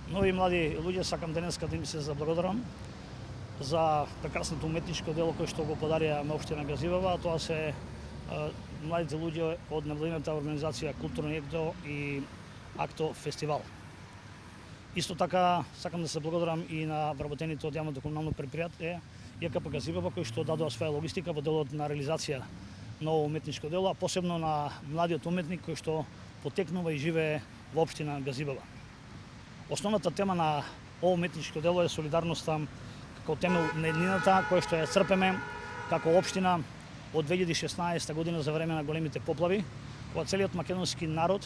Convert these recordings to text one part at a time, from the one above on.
Нови млади луѓе, сакам денеска да им се заблагодарам за прекрасното уметничко дело кое што го подарија на општина Газивава. Тоа се младите луѓе од невладината организација Културно екто и Акто фестивал. Исто така сакам да се благодарам и на вработените од јавното комунално предпријатие ЈКП Газивава кои што дадоа своја логистика во делот на реализација на ово уметничко дело, а посебно на младиот уметник кој што потекнува и живее во општина Газивава. Основната тема на ово уметничко дело е солидарноста како темел на еднината која што ја црпеме како општина од 2016 година за време на големите поплави, кога целиот македонски народ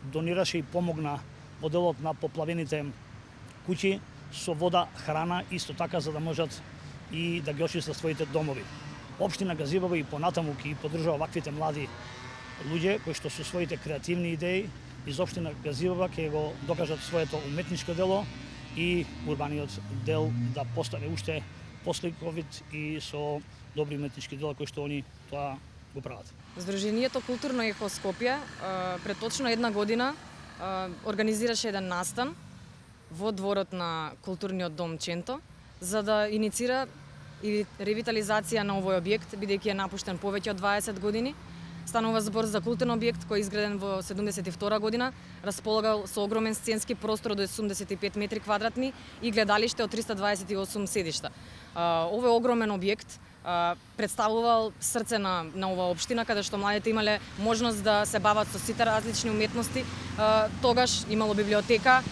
донираше и помогна во делот на поплавените куќи со вода, храна, исто така за да можат и да ги очистат своите домови. Општина Газивава и понатаму ќе поддржува ваквите млади луѓе кои што со своите креативни идеи из општина Газивава ќе го докажат своето уметничко дело и урбаниот дел да постане уште посликовит и со добри уметнички дела кои што они тоа го прават. Сдруженијето Културно ехо Скопје пред точно една година организираше еден настан во дворот на културниот дом Ченто за да иницира и ревитализација на овој објект, бидејќи е напуштен повеќе од 20 години. Станува збор за културен објект кој е изграден во 72 година, располагал со огромен сценски простор од 85 метри квадратни и гледалиште од 328 седишта. Овој огромен објект представувал срце на оваа општина, каде што младите имале можност да се бават со сите различни уметности. Тогаш имало библиотека,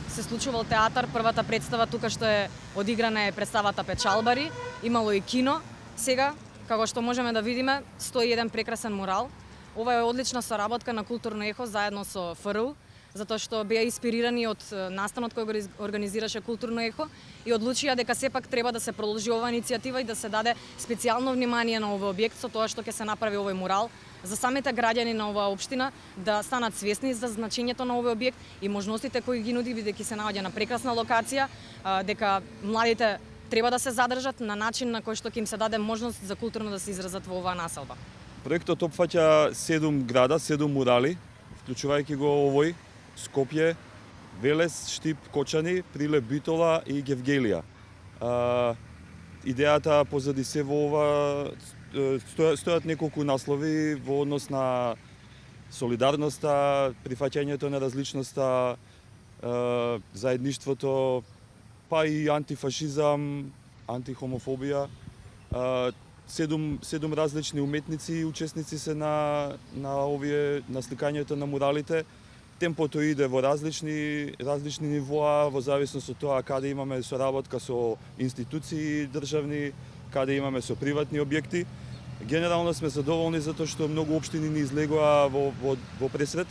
се случувал театар, првата представа тука што е одиграна е представата Печалбари, имало и кино. Сега, како што можеме да видиме, стои еден прекрасен мурал. Ова е одлична соработка на Културно ехо заедно со ФРУ, затоа што беа инспирирани од настанот кој го организираше Културно ехо и одлучија дека сепак треба да се продолжи оваа иницијатива и да се даде специјално внимание на овој објект со тоа што ќе се направи овој мурал за самите граѓани на оваа општина да станат свесни за значењето на овој објект и можностите кои ги нуди, бидејќи се наоѓа на прекрасна локација, дека младите треба да се задржат на начин на кој што ќе им се даде можност за културно да се изразат во оваа населба. Проектот опфаќа 7 града, 7 мурали, вклучувајќи го овој Скопје, Велес, Штип, Кочани, Прилеп, Битола и Гевгелија. Идејата позади се во ова стојат неколку наслови во однос на солидарноста, прифаќањето на различноста, заедништвото, па и антифашизам, антихомофобија. 7 различни уметници и учесници се на сликањето на муралите. Темпото иде во различни нивоа, во зависност од тоа каде имаме соработка со институции државни, каде имаме со приватни објекти. Генерално сме задоволни затоа што многу општини ни излегоа во пресред.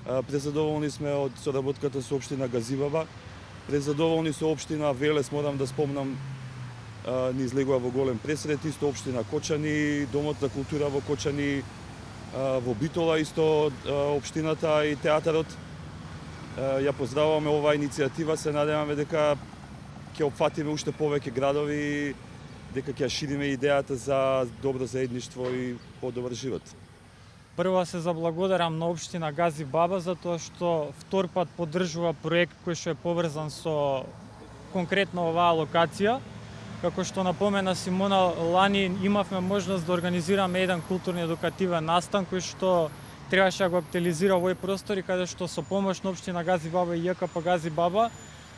Презадоволни сме од соработката со општина Газивава. Презадоволни со општина Велес, морам да спомнам, ни излегоа во голем пресред, исто општина Кочани, Домот на култура во Кочани, во Битола исто општината и театарот. Ја поздравуваме оваа иницијатива, се надеваме дека ќе опфатиме уште повеќе градови, дека ќе шириме идејата за добро заедништво и подобар живот. Прво се заблагодарам на општина Газибаба затоа што втор пат поддржува проект кој што е поврзан со конкретно оваа локација. Како што напомена Симона, лани имавме можност да организираме еден културно едукативен настан кој што требаше да го актуализира овој простор и каде што со помош на општина Газибаба и ЈКП Газибаба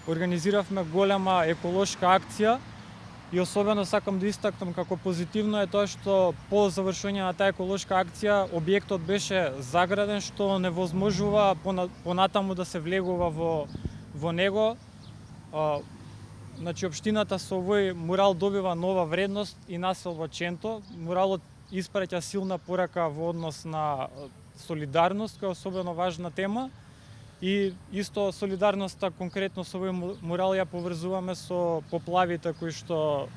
организиравме голема еколошка акција и особено сакам да истакнам како позитивно е тоа што по завршување на таа еколошка акција објектот беше заграден што невозможува понатаму да се влегува во него. Значи, општината со овој мурал добива нова вредност и населба Ченто. Муралот испраќа силна порака во однос на солидарност, која е особено важна тема. И исто солидарноста конкретно со овој мурал ја поврзуваме со поплавите кои што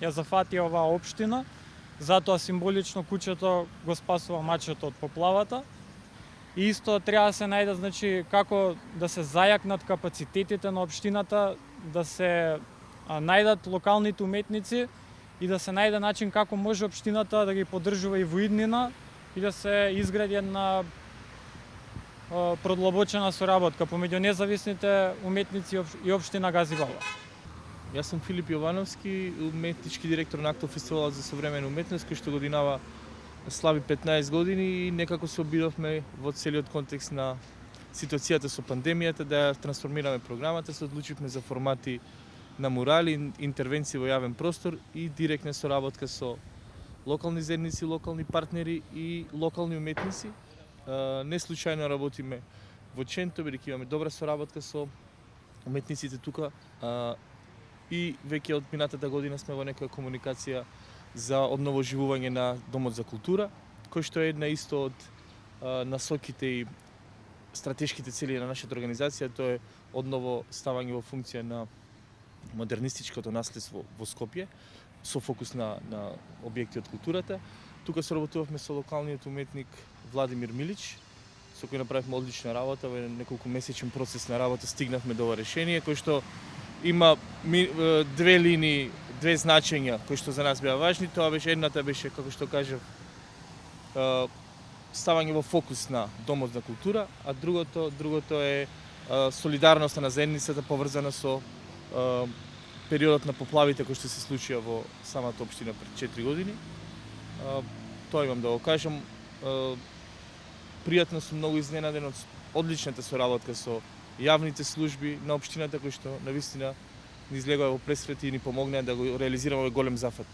ја зафатија оваа општина. Затоа символично куќето го спасува мачето од поплавата. И исто треба да се најде, значи, како да се зајакнат капацитетите на општината, да се најдат локалните уметници и да се најде начин како може општината да ги поддржува и во иднина и да се изгради една продлабочена соработка помеѓу независните уметници и општина Газибаба. Јас сум Филип Јовановски, уметнички директор на Актов фестивалот за современа уметност, кој што годинава слави 15 години и некако се обидовме во целиот контекст на ситуацијата со пандемијата да ја трансформираме програмата, се одлучивме за формати на мурали, интервенции во јавен простор и директна соработка со локални заедници, локални партнери и локални уметници. Не случајно работиме во Ченто, бидејќи имаме добра соработка со уметниците тука и веќе од минатата година сме во некоја комуникација за одново оживување на Домот за култура, кој што е една исто од насоките и стратешките цели на нашата организација, тоа е одново ставање во функција на модернистичкото наследство во Скопје, со фокус на објекти од културата. Тука соработувавме со локалниот уметник Владимир Милич, со кој направивме одлична работа, во неколку месечен процес на работа стигнавме до ова решение, кој што има две линии, две значења кои што за нас беа важни. Тоа беше едната беше, како што кажав, ставање во фокус на Домот за култура, а другото е солидарноста на заедницата поврзана со периодот на поплавите кои што се случија во самата општина пред 4 години. Тоа имам да го кажам. Пријатно сум многу изненаден од одличната соработка со јавните служби на општината кои што навистина ни излегоа во пресвет и ни помогнаа да го реализираме овој голем зафат.